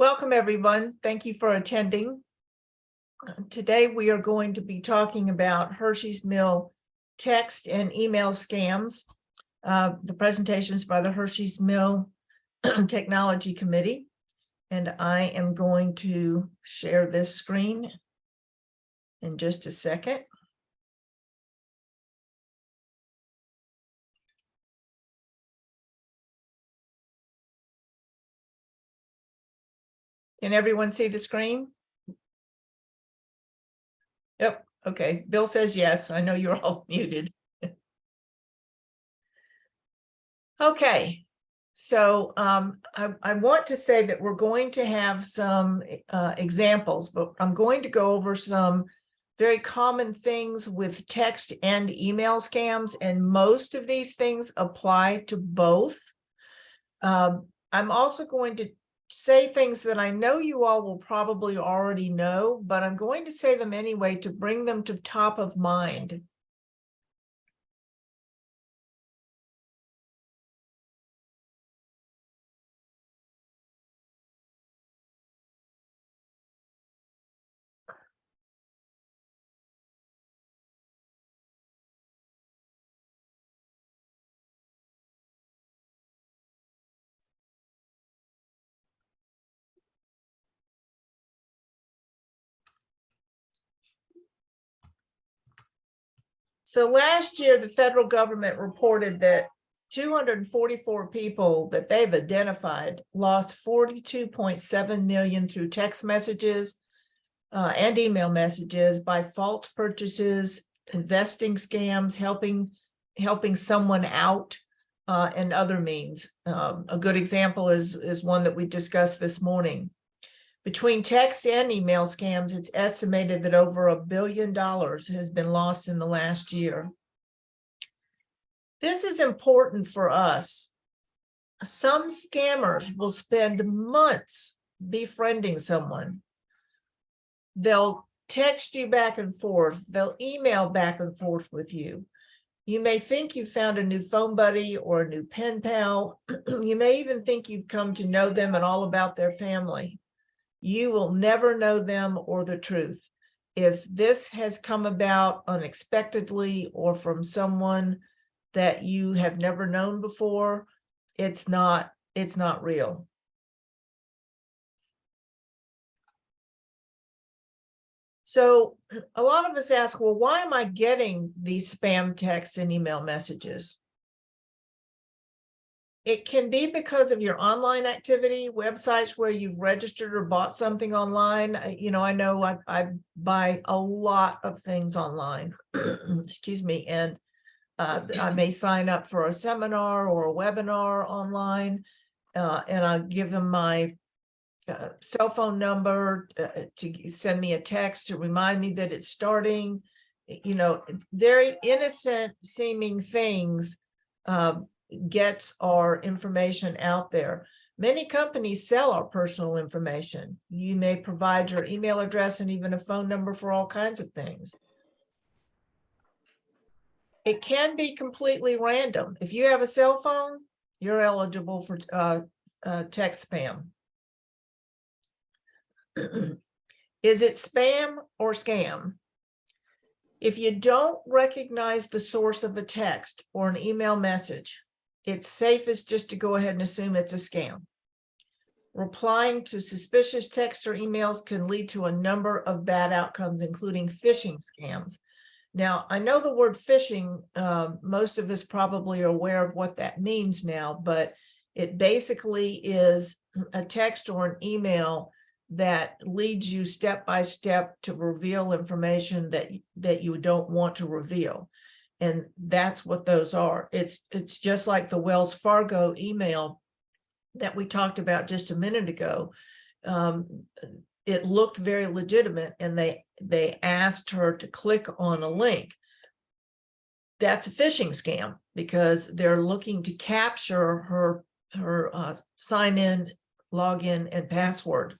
Welcome, everyone. Thank you for attending. Today, we are going to be talking about Hershey's Mill text and email scams. The presentations by the Hershey's Mill Technology Committee. And I am going to share this screen in just a second. Can everyone see the screen? Yep. Okay. Bill says yes. I know you're all muted. Okay. So I want to say that we're going to have some examples, but I'm going to go over some very common things with text and email scams, and most of these things apply to both. I'm also going to say things that I know you all will probably already know, but I'm going to say them anyway to bring them to top of mind. So last year, the federal government reported that 244 people that they've identified lost 42.7 million through text messages and email messages by false purchases, investing scams, helping someone out, and other means. A good example is one that we discussed this morning. Between text and email scams, it's estimated that over $1 billion has been lost in the last year. This is important for us. Some scammers will spend months befriending someone. They'll text you back and forth. They'll email back and forth with you. You may think you found a new phone buddy or a new pen pal. You may even think you've come to know them and all about their family. You will never know them or the truth. If this has come about unexpectedly or from someone that you have never known before, it's not real. So a lot of us ask, well, why am I getting these spam texts and email messages? It can be because of your online activity, websites where you've registered or bought something online. I know I buy a lot of things online, excuse me, and I may sign up for a seminar or a webinar online, and I'll give them my cell phone number to send me a text to remind me that it's starting. Very innocent seeming things gets our information out there. Many companies sell our personal information. You may provide your email address and even a phone number for all kinds of things. It can be completely random. If you have a cell phone, you're eligible for text spam. Is it spam or scam? If you don't recognize the source of a text or an email message, it's safest just to go ahead and assume it's a scam. Replying to suspicious texts or emails can lead to a number of bad outcomes, including phishing scams. Now, I know the word phishing, most of us probably are aware of what that means now, but it basically is a text or an email that leads you step by step to reveal information that you don't want to reveal. And that's what those are. It's just like the Wells Fargo email that we talked about just a minute ago. It looked very legitimate, and they asked her to click on a link. That's a phishing scam because they're looking to capture her sign in, login, and password.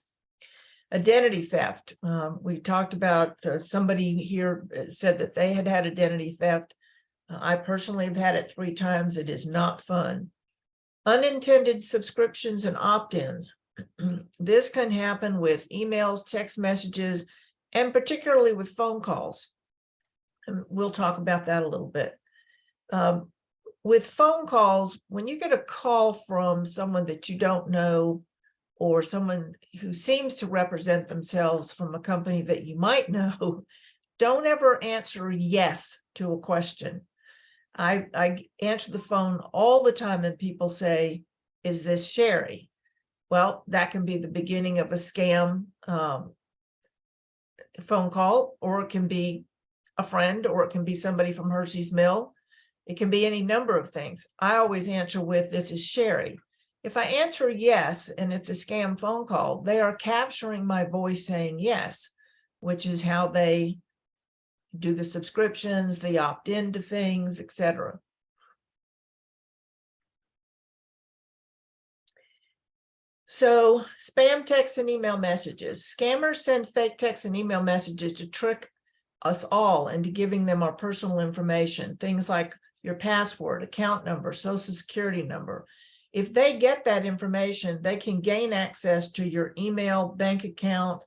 Identity theft. We talked about somebody here said that they had identity theft. I personally have had it 3 times. It is not fun. Unintended subscriptions and opt-ins. This can happen with emails, text messages, and particularly with phone calls. And we'll talk about that a little bit. With phone calls, when you get a call from someone that you don't know, or someone who seems to represent themselves from a company that you might know, don't ever answer yes to a question. I answer the phone all the time and people say, "Is this Sherry?" Well, that can be the beginning of a scam phone call, or it can be a friend, or it can be somebody from Hershey's Mill. It can be any number of things. I always answer with, "This is Sherry." If I answer yes, and it's a scam phone call, they are capturing my voice saying yes, which is how they do the subscriptions, they opt into things, etc. So spam texts and email messages. Scammers send fake texts and email messages to trick us all into giving them our personal information, things like your password, account number, social security number. If they get that information, they can gain access to your email, bank account,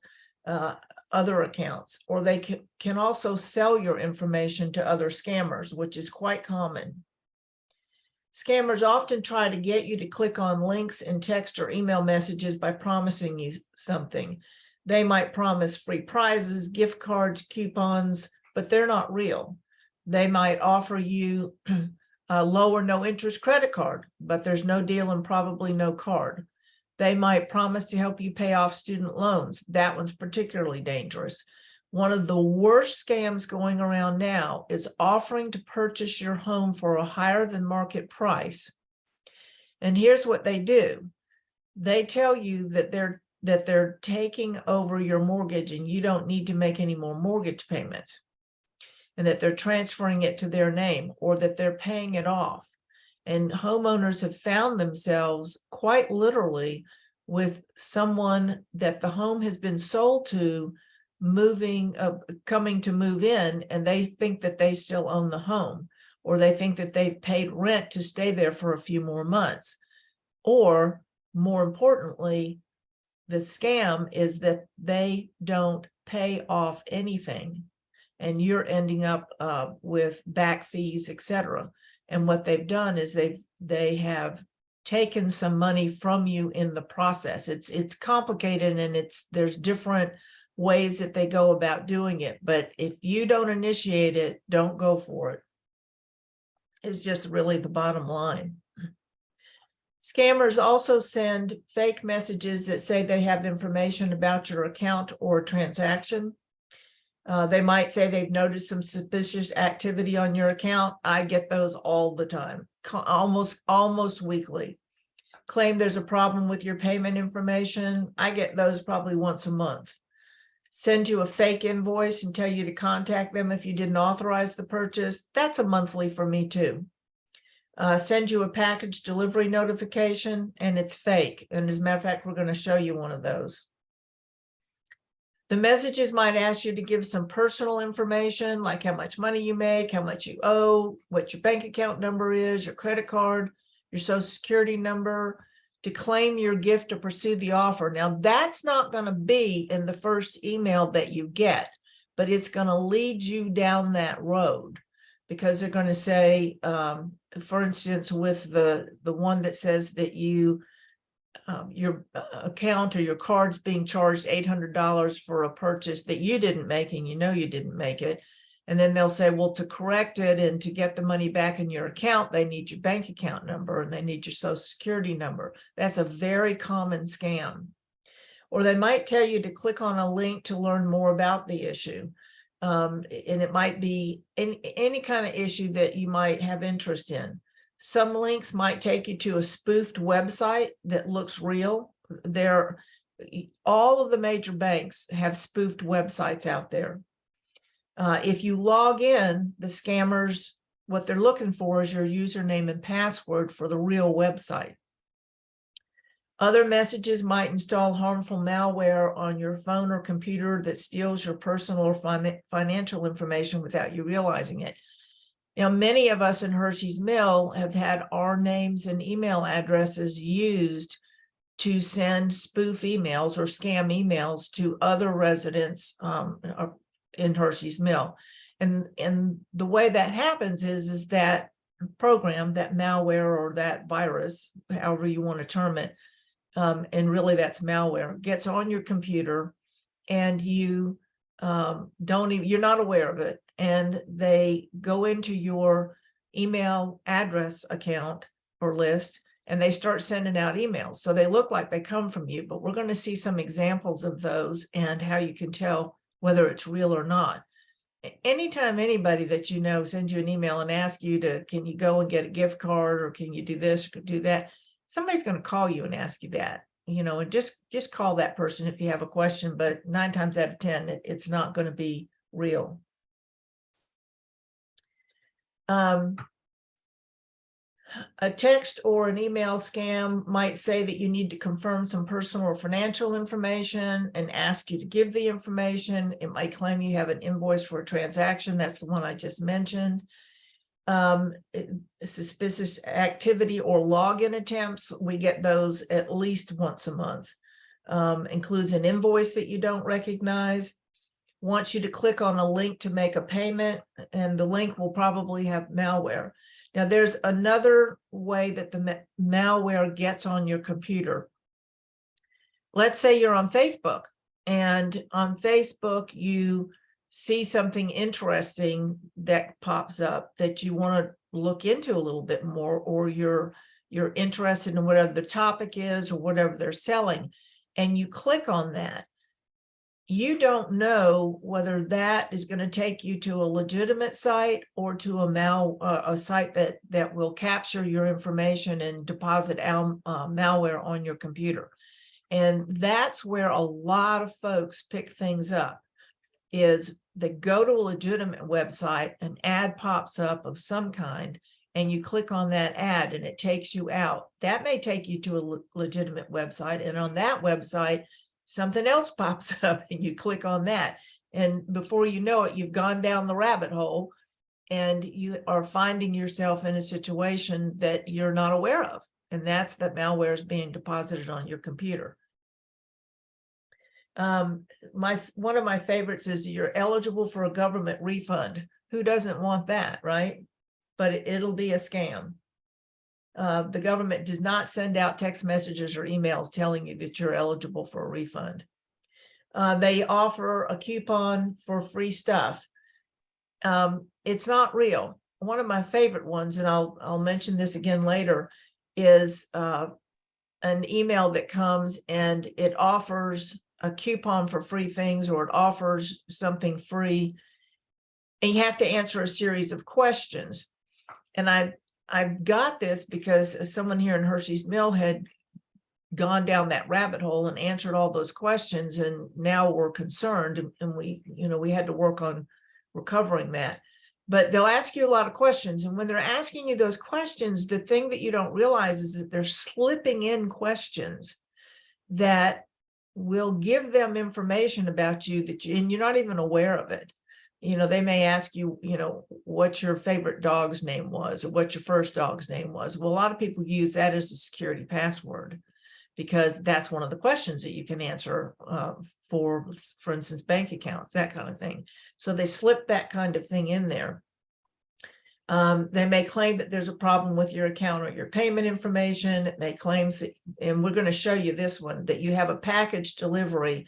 other accounts, or they can also sell your information to other scammers, which is quite common. Scammers often try to get you to click on links in text or email messages by promising you something. They might promise free prizes, gift cards, coupons, but they're not real. They might offer you a low or no interest credit card, but there's no deal and probably no card. They might promise to help you pay off student loans. That one's particularly dangerous. One of the worst scams going around now is offering to purchase your home for a higher than market price. And here's what they do. They tell you that they're taking over your mortgage and you don't need to make any more mortgage payments, and that they're transferring it to their name, or that they're paying it off. And homeowners have found themselves quite literally with someone that the home has been sold to coming to move in, and they think that they still own the home, or they think that they've paid rent to stay there for a few more months. Or more importantly, the scam is that they don't pay off anything, and you're ending up with back fees, etc. And what they've done is they have taken some money from you in the process. It's complicated, and there's different ways that they go about doing it. But if you don't initiate it, don't go for it. It's just really the bottom line. Scammers also send fake messages that say they have information about your account or transaction. They might say they've noticed some suspicious activity on your account. I get those all the time, almost weekly. Claim there's a problem with your payment information. I get those probably once a month. Send you a fake invoice and tell you to contact them if you didn't authorize the purchase. That's a monthly for me too. Send you a package delivery notification, and it's fake. And as a matter of fact, we're going to show you one of those. The messages might ask you to give some personal information, like how much money you make, how much you owe, what your bank account number is, your credit card, your social security number, to claim your gift or pursue the offer. Now, that's not going to be in the first email that you get, but it's going to lead you down that road, because they're going to say, for instance, with the one that says that your account or your card's being charged $800 for a purchase that you didn't make, and you know you didn't make it. And then they'll say, well, to correct it and to get the money back in your account, they need your bank account number and they need your social security number. That's a very common scam. Or they might tell you to click on a link to learn more about the issue. And it might be any kind of issue that you might have interest in. Some links might take you to a spoofed website that looks real. All of the major banks have spoofed websites out there. If you log in, the scammers, what they're looking for is your username and password for the real website. Other messages might install harmful malware on your phone or computer that steals your personal or financial information without you realizing it. Now, many of us in Hershey's Mill have had our names and email addresses used to send spoof emails or scam emails to other residents in Hershey's Mill. And the way that happens is that program, that malware or that virus, however you want to term it, and really that's malware, gets on your computer and you you're not aware of it, and they go into your email address account or list and they start sending out emails. So they look like they come from you, but we're going to see some examples of those and how you can tell whether it's real or not. Anytime anybody that you know sends you an email and asks you to, can you go and get a gift card, or can you do this or do that, somebody's going to call you and ask you that, and just call that person if you have a question, but 9 times out of 10, it's not going to be real. A text or an email scam might say that you need to confirm some personal or financial information and ask you to give the information. It might claim you have an invoice for a transaction. That's the one I just mentioned. Suspicious activity or login attempts, we get those at least once a month. Includes an invoice that you don't recognize, wants you to click on a link to make a payment, and the link will probably have malware. Now, there's another way that the malware gets on your computer. Let's say you're on Facebook, and on Facebook, you see something interesting that pops up that you want to look into a little bit more, or you're interested in whatever the topic is or whatever they're selling, and you click on that. You don't know whether that is going to take you to a legitimate site or to a site that will capture your information and deposit malware on your computer. And that's where a lot of folks pick things up, is they go to a legitimate website, an ad pops up of some kind, and you click on that ad and it takes you out. That may take you to a legitimate website, and on that website, something else pops up and you click on that. And before you know it, you've gone down the rabbit hole and you are finding yourself in a situation that you're not aware of. And that's that malware is being deposited on your computer. One of my favorites is you're eligible for a government refund. Who doesn't want that, right? But it'll be a scam. The government does not send out text messages or emails telling you that you're eligible for a refund. They offer a coupon for free stuff. It's not real. One of my favorite ones, and I'll mention this again later, is an email that comes and it offers a coupon for free things, or it offers something free, and you have to answer a series of questions. And I've got this because someone here in Hershey's Mill had gone down that rabbit hole and answered all those questions, and now we're concerned, and we had to work on recovering that. But they'll ask you a lot of questions, and when they're asking you those questions, the thing that you don't realize is that they're slipping in questions that will give them information about you and you're not even aware of it. They may ask you, what your favorite dog's name was, or what your first dog's name was. Well, a lot of people use that as a security password because that's one of the questions that you can answer for instance, bank accounts, that kind of thing. So they slip that kind of thing in there. They may claim that there's a problem with your account or your payment information. It may claim, and we're going to show you this one, that you have a package delivery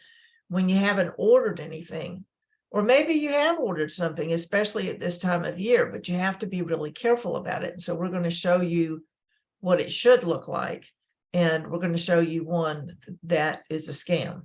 when you haven't ordered anything. Or maybe you have ordered something, especially at this time of year, but you have to be really careful about it. And so we're going to show you what it should look like. And we're going to show you one that is a scam.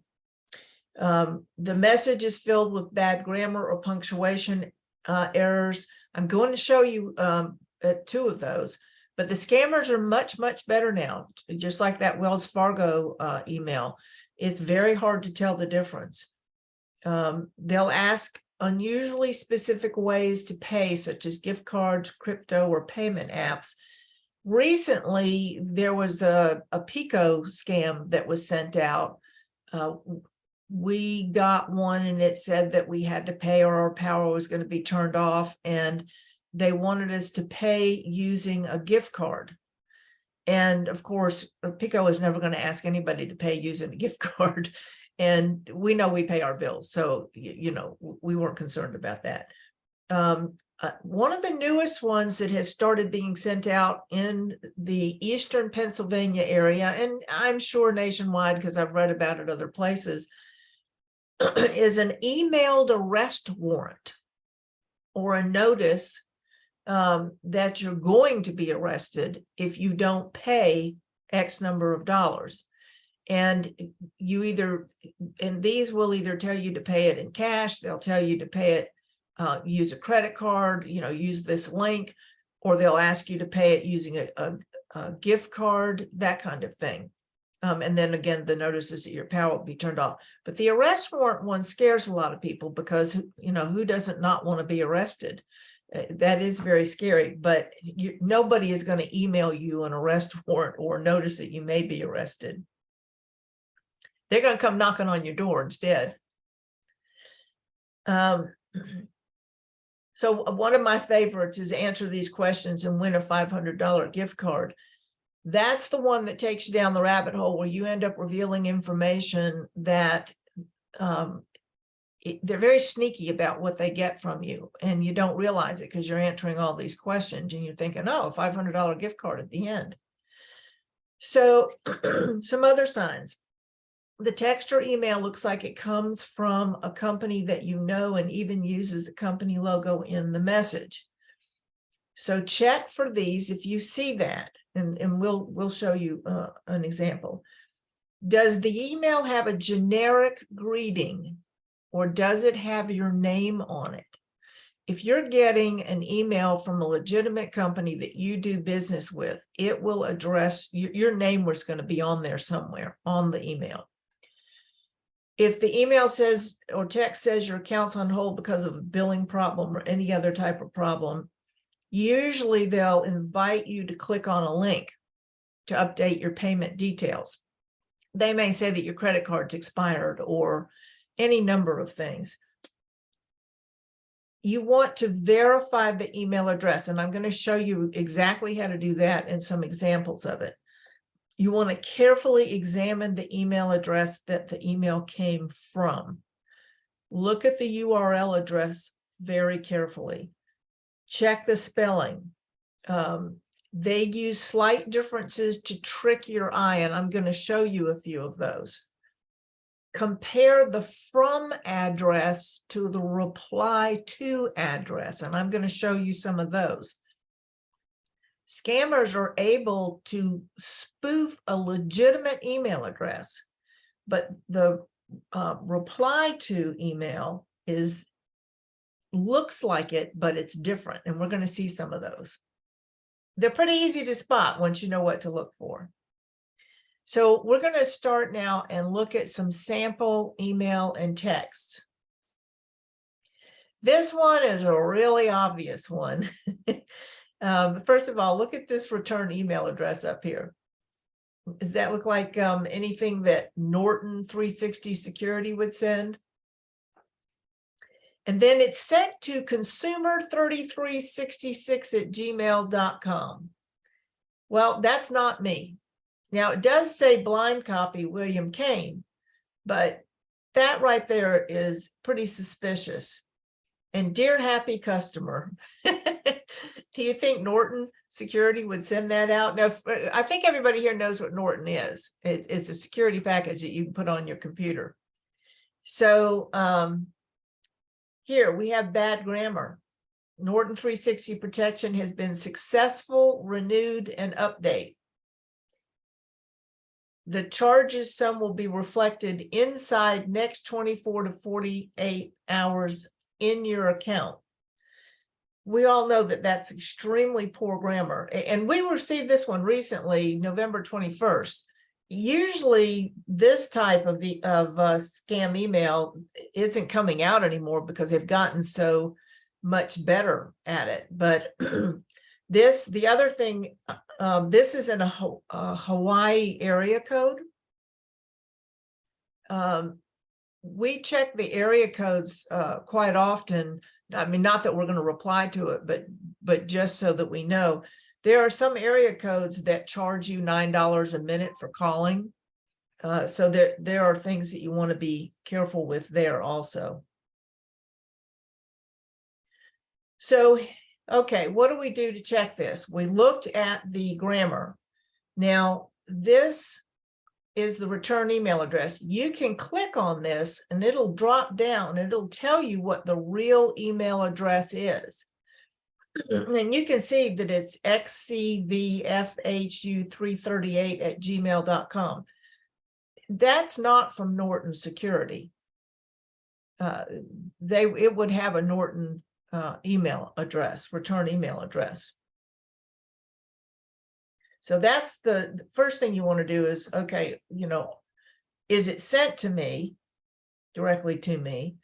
The message is filled with bad grammar or punctuation errors. I'm going to show you 2 of those, but the scammers are much, much better now. Just like that Wells Fargo email, it's very hard to tell the difference. They'll ask unusually specific ways to pay, such as gift cards, crypto, or payment apps. Recently, there was a Pico scam that was sent out. We got one and it said that we had to pay or our power was going to be turned off, and they wanted us to pay using a gift card. And of course, PICO is never going to ask anybody to pay using a gift card. And we know we pay our bills. So, you know, we weren't concerned about that. One of the newest ones that has started being sent out in the Eastern Pennsylvania area, and I'm sure nationwide because I've read about it other places, is an emailed arrest warrant or a notice that you're going to be arrested if you don't pay X number of dollars. And you either, and these will either tell you to pay it in cash, they'll tell you to pay it, use a credit card, you know, use this link, or they'll ask you to pay it using a gift card, that kind of thing. And then again, the notices that your power will be turned off. But the arrest warrant one scares a lot of people because, you know, who doesn't not want to be arrested? That is very scary, but nobody is going to email you an arrest warrant or notice that you may be arrested. They're going to come knocking on your door instead. So one of my favorites is answer these questions and win a $500 gift card. That's the one that takes you down the rabbit hole where you end up revealing information that they're very sneaky about what they get from you, and you don't realize it because you're answering all these questions and you're thinking, oh, a $500 gift card at the end. So some other signs. The text or email looks like it comes from a company that you know and even uses the company logo in the message. So check for these if you see that, and we'll show you an example. Does the email have a generic greeting, or does it have your name on it? If you're getting an email from a legitimate company that you do business with, it will address your name was going to be on there somewhere on the email. If the email says or text says your account's on hold because of a billing problem or any other type of problem, usually they'll invite you to click on a link to update your payment details. They may say that your credit card's expired or any number of things. You want to verify the email address, and I'm going to show you exactly how to do that and some examples of it. You want to carefully examine the email address that the email came from. Look at the URL address very carefully. Check the spelling. They use slight differences to trick your eye, and I'm going to show you a few of those. Compare the from address to the reply to address, and I'm going to show you some of those. Scammers are able to spoof a legitimate email address, but the reply to email looks like it, but it's different, and we're going to see some of those. They're pretty easy to spot once you know what to look for. So we're going to start now and look at some sample email and texts. This one is a really obvious one. First of all, look at this return email address up here. Does that look like anything that Norton 360 Security would send? And then it's sent to consumer3366@gmail.com. Well, that's not me. Now, it does say blind copy William Kane, but that right there is pretty suspicious. And dear happy customer, do you think Norton Security would send that out? Now, I think everybody here knows what Norton is. It's a security package that you can put on your computer. So here we have bad grammar. Norton 360 protection has been successful, renewed, and update. The charges sum will be reflected inside next 24 to 48 hours in your account. We all know that that's extremely poor grammar. And we received this one recently, November 21st. Usually this type of scam email isn't coming out anymore because they've gotten so much better at it. But the other thing, this is in a Hawaii area code. We check the area codes quite often. I mean, not that we're going to reply to it, but just so that we know. There are some area codes that charge you $9 a minute for calling. So there are things that you want to be careful with there also. So, okay, what do we do to check this? We looked at the grammar. Now, this is the return email address. You can click on this and it'll drop down. It'll tell you what the real email address is. And you can see that it's xcvfhu338@gmail.com. That's not from Norton Security. It would have a Norton email address, return email address. So that's the first thing you want to do is, okay, is it sent to me, directly to me?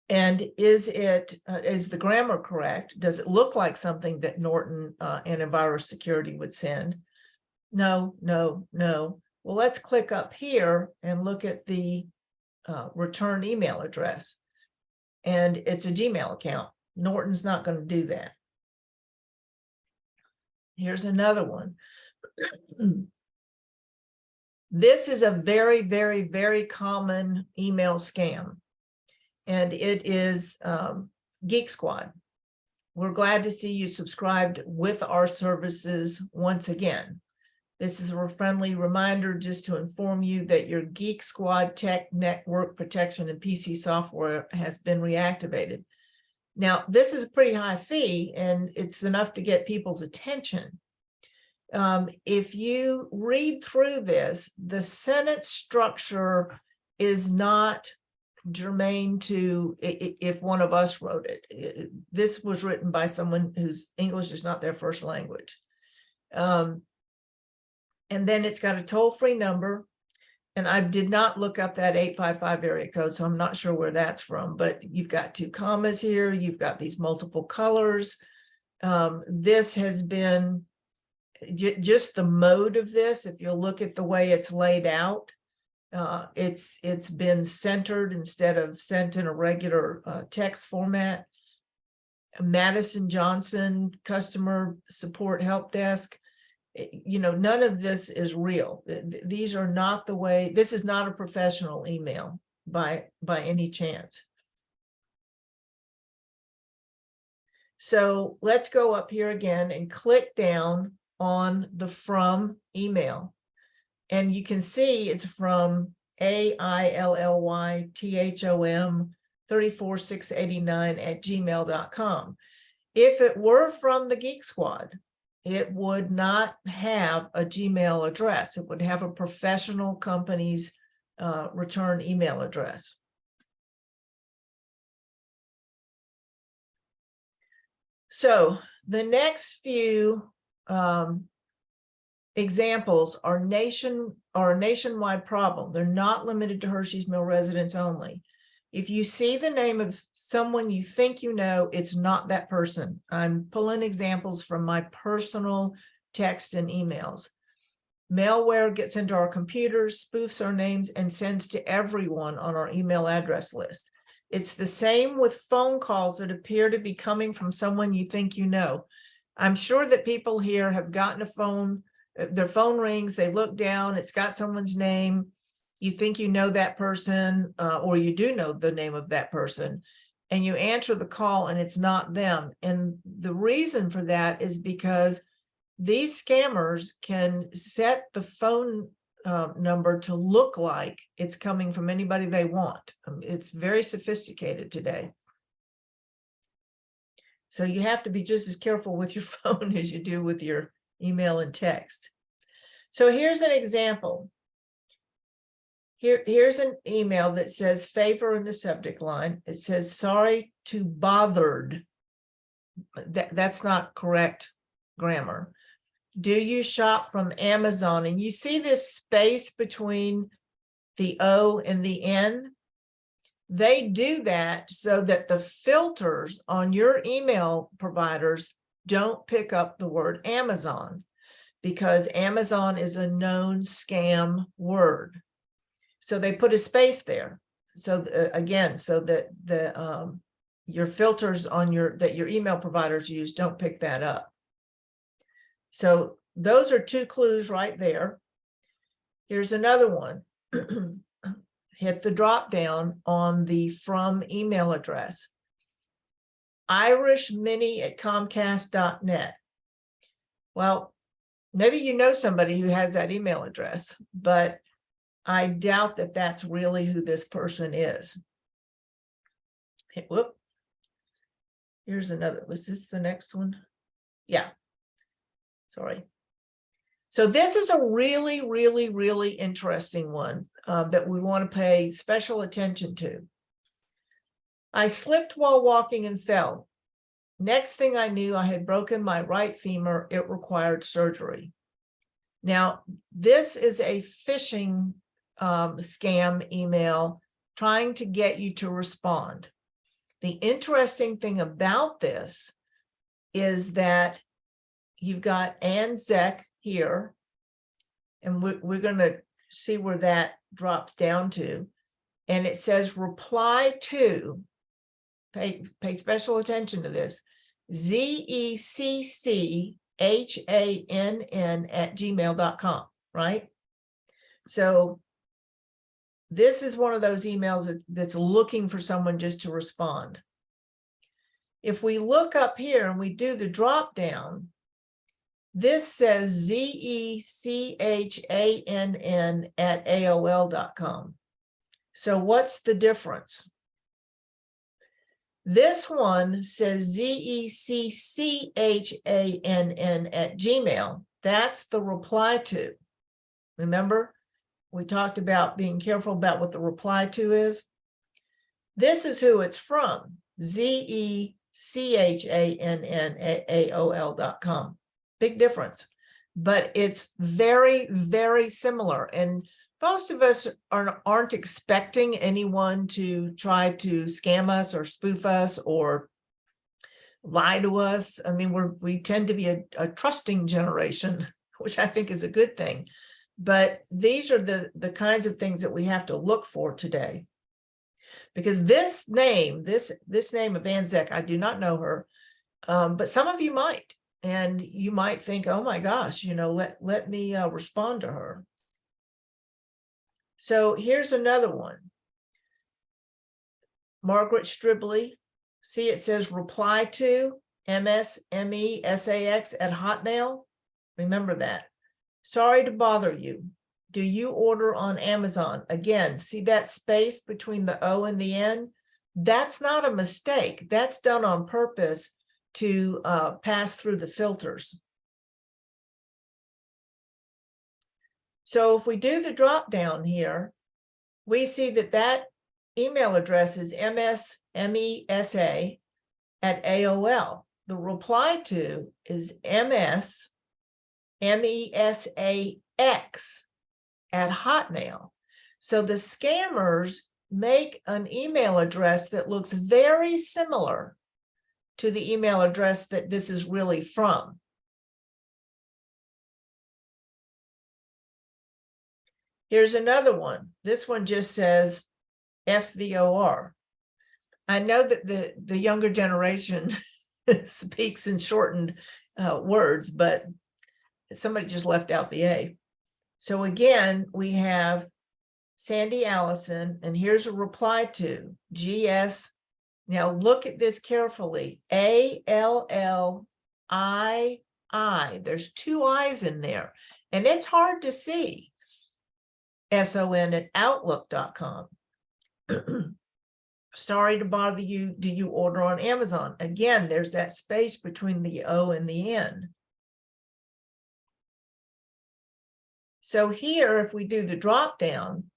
And is the grammar correct? Does it look like something that Norton Antivirus Security would send? No, no, no. Well, let's click up here and look at the return email address. And it's a Gmail account. Norton's not going to do that. Here's another one. This is a very, very, very common email scam. And it is Geek Squad. We're glad to see you subscribed with our services once again. This is a friendly reminder just to inform you that your Geek Squad Tech Network Protection and PC software has been reactivated. Now, this is a pretty high fee, and it's enough to get people's attention. If you read through this, the sentence structure is not germane to if one of us wrote it. This was written by someone whose English is not their first language. And then it's got a toll-free number. And I did not look up that 855 area code, so I'm not sure where that's from, but you've got 2 commas here. You've got these multiple colors. This has been just the mode of this. If you look at the way it's laid out, it's been centered instead of sent in a regular text format. Madison Johnson customer support help desk. None of this is real. These are not the way. This is not a professional email by any chance. So let's go up here again and click down on the from email. And you can see it's from AILLYTHOM34689@gmail.com. If it were from the Geek Squad, it would not have a Gmail address. It would have a professional company's return email address. So the next few examples are a nationwide problem. They're not limited to Hershey's Mill residents only. If you see the name of someone you think you know, it's not that person. I'm pulling examples from my personal text and emails. Malware gets into our computers, spoofs our names, and sends to everyone on our email address list. It's the same with phone calls that appear to be coming from someone you think you know. I'm sure that people here have gotten a phone, their phone rings, they look down, it's got someone's name. You think you know that person, or you do know the name of that person, and you answer the call and it's not them. And the reason for that is because these scammers can set the phone number to look like it's coming from anybody they want. It's very sophisticated today. So you have to be just as careful with your phone as you do with your email and text. So here's an example. Here's an email that says favor in the subject line. It says, sorry to bothered. That's not correct grammar. Do you shop from Amazon? And you see this space between the O and the N? They do that so that the filters on your email providers don't pick up the word Amazon, because Amazon is a known scam word. So they put a space there. So again, so that your filters on that your email providers use don't pick that up. So those are two clues right there. Here's another one. Hit the drop down on the from email address. irishmini@comcast.net. Well, maybe you know somebody who has that email address, but I doubt that that's really who this person is. Whoop. Here's another. Was this the next one? Yeah. Sorry. So this is a really, really, really interesting one that we want to pay special attention to. I slipped while walking and fell. Next thing I knew, I had broken my right femur. It required surgery. Now, this is a phishing scam email trying to get you to respond. The interesting thing about this is that you've got ANZAC here, and we're going to see where that drops down to. And it says reply to, pay special attention to this, ZECCHANN@gmail.com, right? So this is one of those emails that's looking for someone just to respond. If we look up here and we do the drop down, this says ZECHANN@AOL.com. So what's the difference? This one says ZECCHANN@gmail. That's the reply to. Remember, we talked about being careful about what the reply to is. This is who it's from, ZECHANN@AOL.com. Big difference, but it's very, very similar. And most of us aren't expecting anyone to try to scam us or spoof us or lie to us. I mean, we tend to be a trusting generation, which I think is a good thing. But these are the kinds of things that we have to look for today. Because this name of ANZAC, I do not know her, but some of you might. And you might think, oh my gosh, let me respond to her. So here's another one. Margaret Stribley. See, it says reply to MSMESAX@Hotmail. Remember that. Sorry to bother you. Do you order on Amazon? Again, see that space between the O and the N? That's not a mistake. That's done on purpose to pass through the filters. So if we do the drop down here, we see that email address is MSMESA@AOL. The reply to is MSMESAX@Hotmail. So the scammers make an email address that looks very similar to the email address that this is really from. Here's another one. This one just says FVOR. I know that the younger generation speaks in shortened words, but somebody just left out the A. So again, we have Sandy Allison, and here's a reply to GS. Now look at this carefully. ALLII. There's two I's in there, and it's hard to see. SON@outlook.com. Sorry to bother you. Do you order on Amazon? Again, there's that space between the O and the N. So here, if we do the drop down,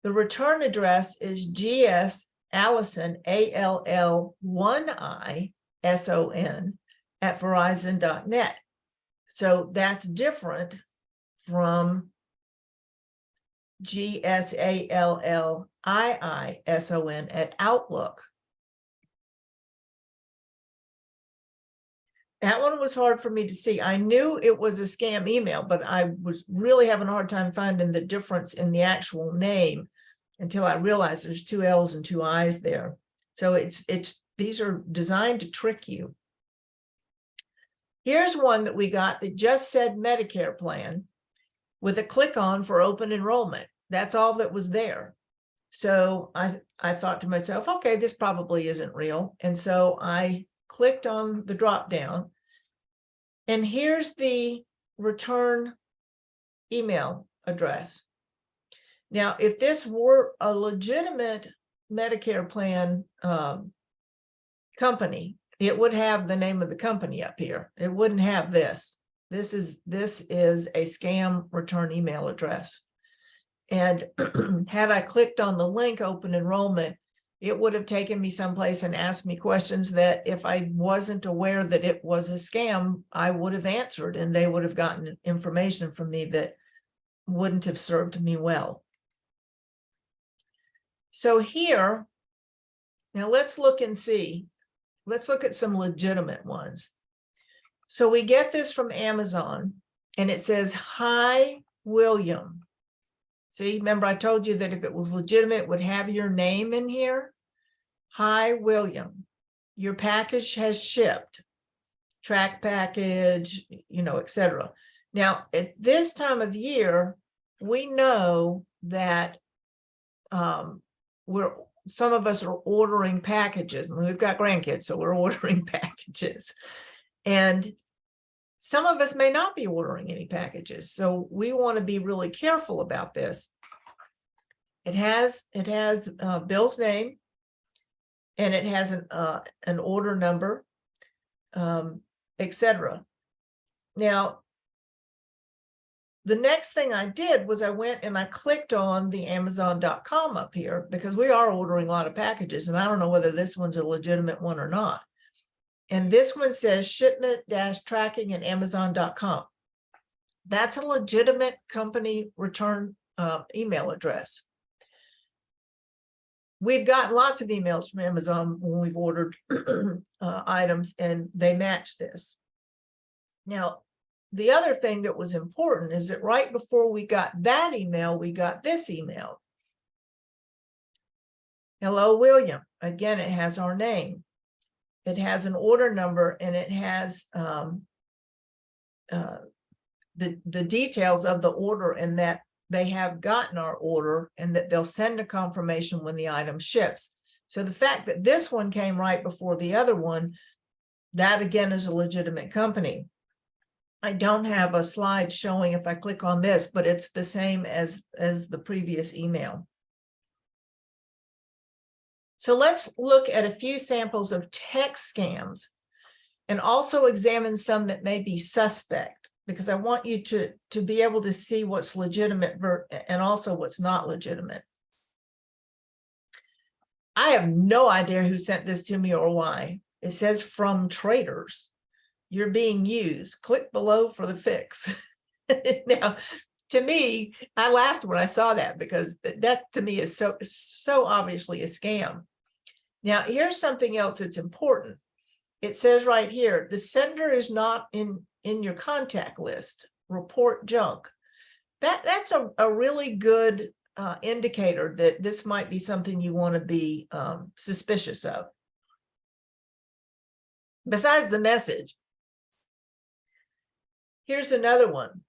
the return address is GS Allison, ALL1ISON @Verizon.net. So that's different from GSALLIISON @Outlook. That one was hard for me to see. I knew it was a scam email, but I was really having a hard time finding the difference in the actual name until I realized there's two L's and two I's there. So these are designed to trick you. Here's one that we got that just said Medicare plan with a click on for open enrollment. That's all that was there. So I thought to myself, okay, this probably isn't real. And so I clicked on the drop down, and here's the return email address. Now, if this were a legitimate Medicare plan company, it would have the name of the company up here. It wouldn't have this. This is a scam return email address. And had I clicked on the link open enrollment, it would have taken me someplace and asked me questions that if I wasn't aware that it was a scam, I would have answered, and they would have gotten information from me that wouldn't have served me well. So here, now let's look and see. Let's look at some legitimate ones. So we get this from Amazon, and it says, "Hi, William." See, remember I told you that if it was legitimate, it would have your name in here. "Hi, William. Your package has shipped. Track package, etc." Now, at this time of year, we know that some of us are ordering packages, and we've got grandkids, so we're ordering packages. And some of us may not be ordering any packages, so we want to be really careful about this. It has Bill's name, and it has an order number, etc. Now, the next thing I did was I went and I clicked on the Amazon.com up here, because we are ordering a lot of packages, and I don't know whether this one's a legitimate one or not. And this one says shipment-tracking at Amazon.com. That's a legitimate company return email address. We've got lots of emails from Amazon when we've ordered items, and they match this. Now, the other thing that was important is that right before we got that email, we got this email. "Hello, William." Again, it has our name. It has an order number, and it has the details of the order, and that they have gotten our order, and that they'll send a confirmation when the item ships. So the fact that this one came right before the other one, that again is a legitimate company. I don't have a slide showing if I click on this, but it's the same as the previous email. So let's look at a few samples of text scams, and also examine some that may be suspect, because I want you to be able to see what's legitimate and also what's not legitimate. I have no idea who sent this to me or why. It says, "From traders. You're being used. Click below for the fix." Now, to me, I laughed when I saw that, because that to me is so obviously a scam. Now, here's something else that's important. It says right here, "The sender is not in your contact list. Report junk." That's a really good indicator that this might be something you want to be suspicious of. Besides the message, here's another one.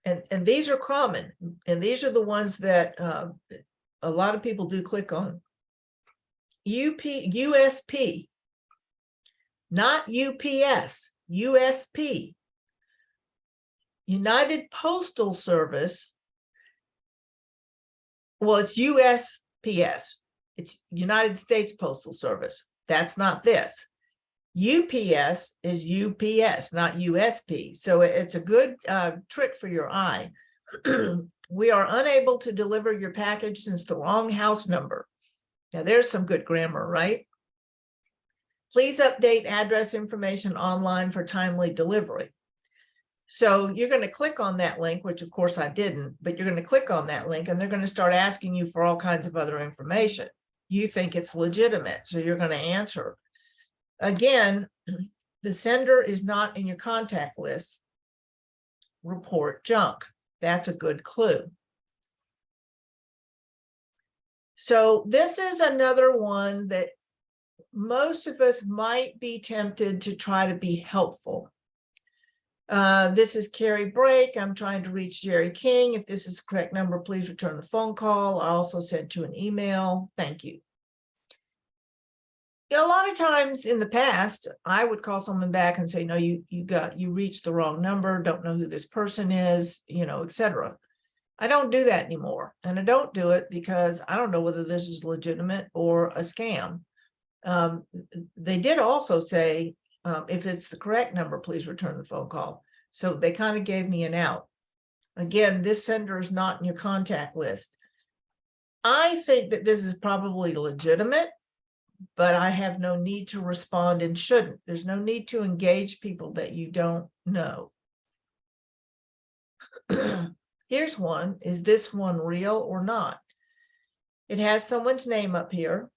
And these are common, and these are the ones that a lot of people do click on. USP, not UPS, USP. United Postal Service. Well, it's USPS. It's United States Postal Service. That's not this. UPS is UPS, not USP. So it's a good trick for your eye. "We are unable to deliver your package since the wrong house number." Now, there's some good grammar, right? "Please update address information online for timely delivery." So you're going to click on that link, which of course I didn't, but you're going to click on that link, and they're going to start asking you for all kinds of other information. You think it's legitimate, so you're going to answer. Again, the sender is not in your contact list. Report junk. That's a good clue. So this is another one that most of us might be tempted to try to be helpful. This is Carrie Brake. I'm trying to reach Jerry King. If this is the correct number, please return the phone call. I also sent you an email. Thank you. A lot of times in the past, I would call someone back and say, no, you reached the wrong number, don't know who this person is, etc. I don't do that anymore. And I don't do it because I don't know whether this is legitimate or a scam. They did also say, if it's the correct number, please return the phone call. So they kind of gave me an out. Again, this sender is not in your contact list. I think that this is probably legitimate, but I have no need to respond and shouldn't. There's no need to engage people that you don't know. Here's one. Is this one real or not? It has someone's name up here.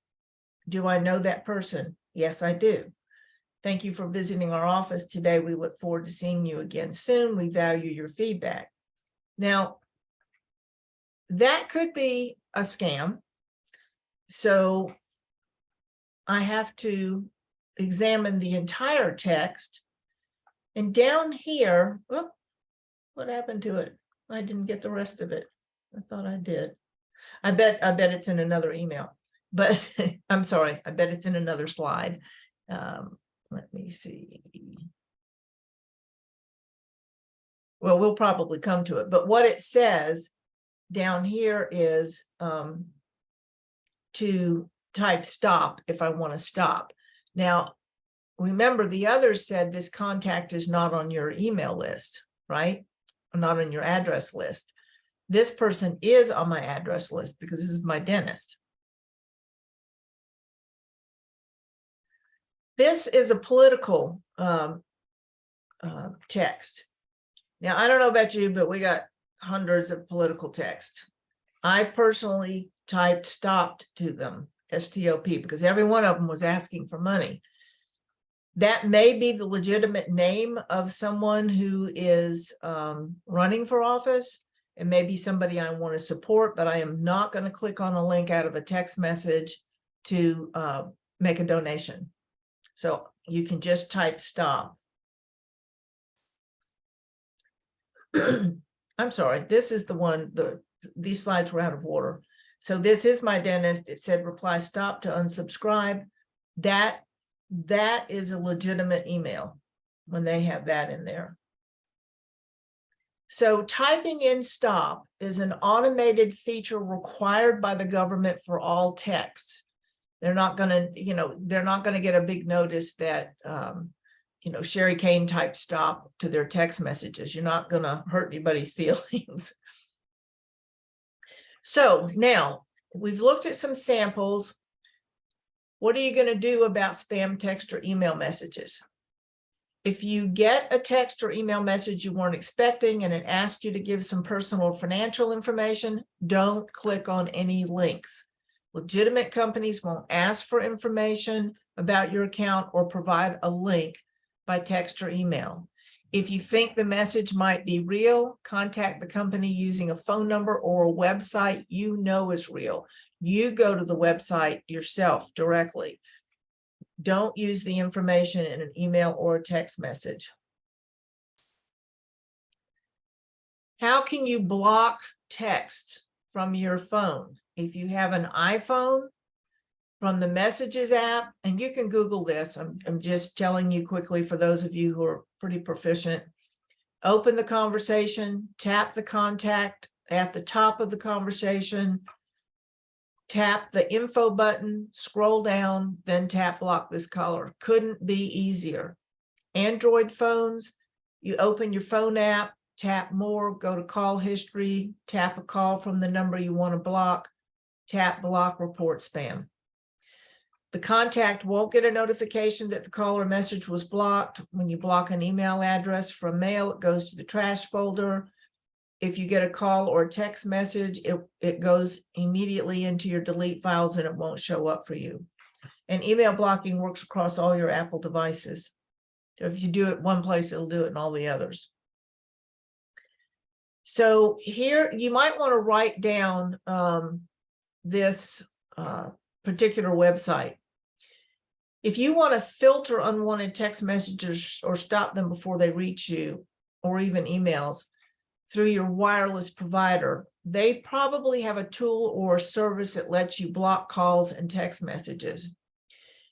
Do I know that person? Yes, I do. Thank you for visiting our office today. We look forward to seeing you again soon. We value your feedback. Now, that could be a scam. So I have to examine the entire text. And down here, oh, what happened to it? I didn't get the rest of it. I thought I did. I bet it's in another email, but I'm sorry. I bet it's in another slide. Let me see. Well, we'll probably come to it, but what it says down here is to type stop if I want to stop. Now, remember the others said this contact is not on your email list, right? Not on your address list. This person is on my address list because this is my dentist. This is a political text. Now, I don't know about you, but we got hundreds of political text. I personally typed stopped to them, S-T-O-P, because every one of them was asking for money. That may be the legitimate name of someone who is running for office. It may be somebody I want to support, but I am not going to click on a link out of a text message to make a donation. So you can just type stop. I'm sorry, this is the one, these slides were out of order. So this is my dentist. It said reply stop to unsubscribe. That is a legitimate email when they have that in there. So typing in stop is an automated feature required by the government for all texts. They're not going to, they're not going to get a big notice that, Sherry Kane typed stop to their text messages. You're not going to hurt anybody's feelings. So now we've looked at some samples. What are you going to do about spam text or email messages? If you get a text or email message you weren't expecting and it asks you to give some personal or financial information, don't click on any links. Legitimate companies won't ask for information about your account or provide a link by text or email. If you think the message might be real, contact the company using a phone number or a website you know is real. You go to the website yourself directly. Don't use the information in an email or a text message. How can you block text from your phone? If you have an iPhone, from the Messages app, and you can Google this, I'm just telling you quickly for those of you who are pretty proficient. Open the conversation, tap the contact at the top of the conversation, tap the info button, scroll down, then tap block this caller. Couldn't be easier. Android phones, you open your phone app, tap more, go to call history, tap a call from the number you want to block, tap block report spam. The contact won't get a notification that the call or message was blocked. When you block an email address from mail, it goes to the trash folder. If you get a call or a text message, it goes immediately into your delete files and it won't show up for you. And email blocking works across all your Apple devices. So if you do it one place, it'll do it in all the others. So here you might want to write down this particular website. If you want to filter unwanted text messages or stop them before they reach you, or even emails through your wireless provider, they probably have a tool or service that lets you block calls and text messages.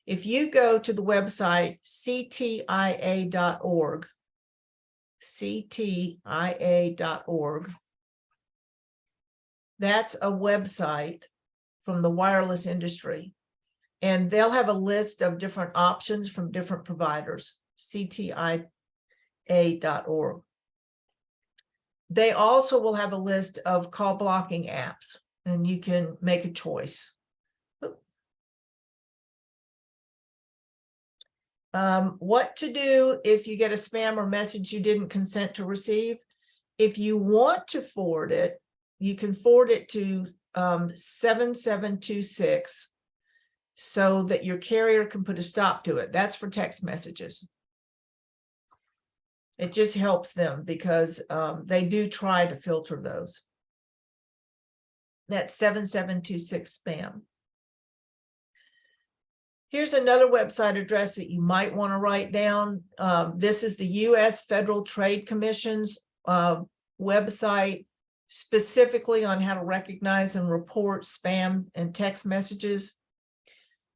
If you go to the website ctia.org, ctia.org, that's a website from the wireless industry, and they'll have a list of different options from different providers, ctia.org. They also will have a list of call blocking apps, and you can make a choice. What to do if you get a spam or message you didn't consent to receive? If you want to forward it, you can forward it to 7726 so that your carrier can put a stop to it. That's for text messages. It just helps them because they do try to filter those. That's 7726 spam. Here's another website address that you might want to write down. This is the U.S. Federal Trade Commission's website, specifically on how to recognize and report spam and text messages.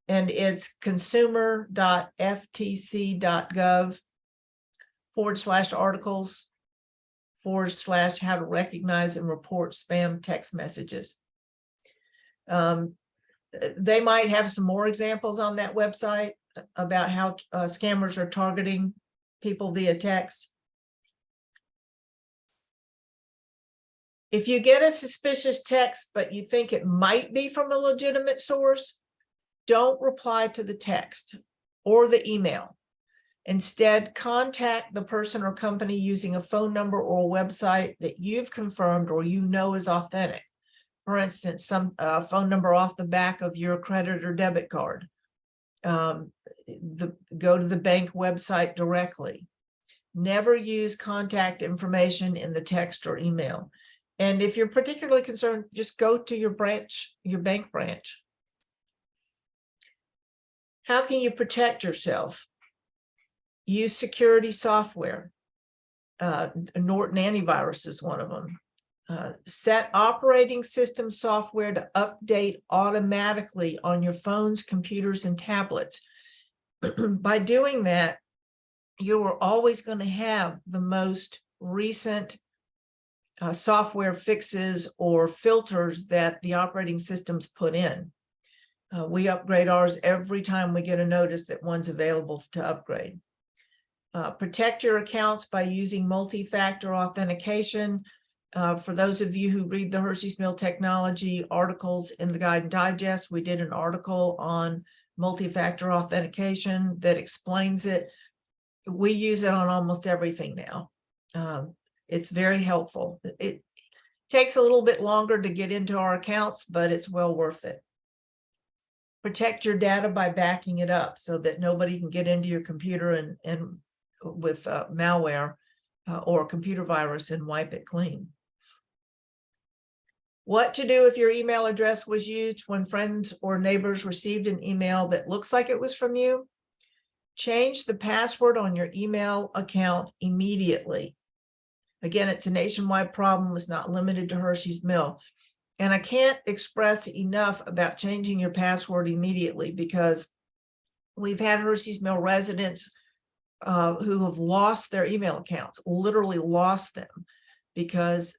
And it's consumer.ftc.gov/articles/how to recognize and report spam text messages. They might have some more examples on that website about how scammers are targeting people via text. If you get a suspicious text, but you think it might be from a legitimate source, don't reply to the text or the email. Instead, contact the person or company using a phone number or a website that you've confirmed or you know is authentic. For instance, some phone number off the back of your credit or debit card. Go to the bank website directly. Never use contact information in the text or email. And if you're particularly concerned, just go to your branch, your bank branch. How can you protect yourself? Use security software. Norton Antivirus is one of them. Set operating system software to update automatically on your phones, computers, and tablets. By doing that, you are always going to have the most recent software fixes or filters that the operating systems put in. We upgrade ours every time we get a notice that one's available to upgrade. Protect your accounts by using multi-factor authentication. For those of you who read the Hershey's Mill Technology articles in the Guide and Digest, we did an article on multi-factor authentication that explains it. We use it on almost everything now. It's very helpful. It takes a little bit longer to get into our accounts, but it's well worth it. Protect your data by backing it up so that nobody can get into your computer and with malware or a computer virus and wipe it clean. What to do if your email address was used when friends or neighbors received an email that looks like it was from you? Change the password on your email account immediately. Again, it's a nationwide problem. It's not limited to Hershey's Mill. And I can't express enough about changing your password immediately, because we've had Hershey's Mill residents who have lost their email accounts, literally lost them, because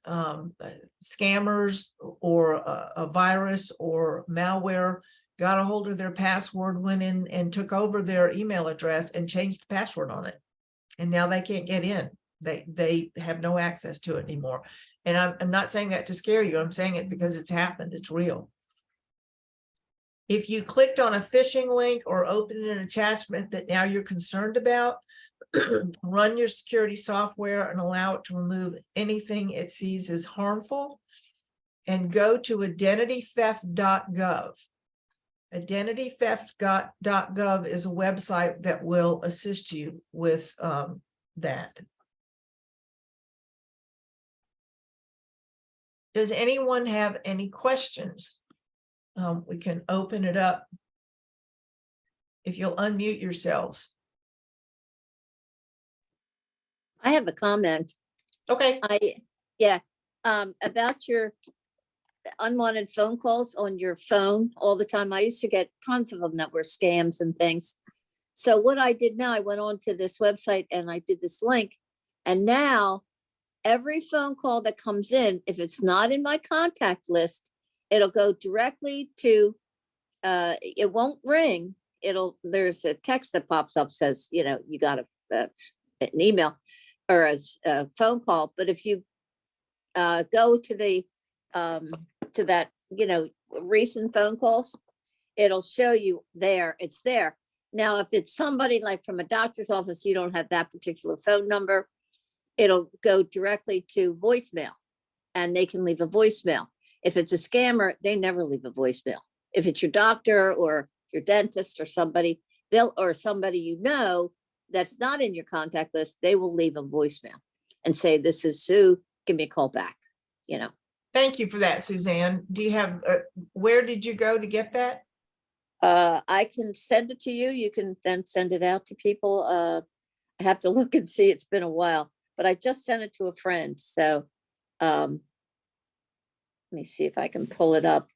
scammers or a virus or malware got a hold of their password, went in and took over their email address and changed the password on it. And now they can't get in. They have no access to it anymore. And I'm not saying that to scare you. I'm saying it because it's happened. It's real. If you clicked on a phishing link or opened an attachment that now you're concerned about, run your security software and allow it to remove anything it sees as harmful, and go to identitytheft.gov. Identitytheft.gov is a website that will assist you with that. Does anyone have any questions? We can open it up. If you'll unmute yourselves. I have a comment. Okay, Yeah, about your unwanted phone calls on your phone all the time. I used to get tons of them that were scams and things. So what I did now, I went on to this website and I did this link. And now every phone call that comes in, if it's not in my contact list, it'll go directly to, it won't ring. There's a text that pops up, says, you got an email or a phone call. But if you go to that, recent phone calls, it'll show you there, it's there. Now, if it's somebody like from a doctor's office, you don't have that particular phone number, it'll go directly to voicemail and they can leave a voicemail. If it's a scammer, they never leave a voicemail. If it's your doctor or your dentist or somebody, or somebody that's not in your contact list, they will leave a voicemail and say, this is Sue, give me a call back, thank you for that, Suzanne. Do you have, where did you go to get that? I can send it to you. You can then send it out to people. I have to look and see. It's been a while, but I just sent it to a friend. So let me see if I can pull it up.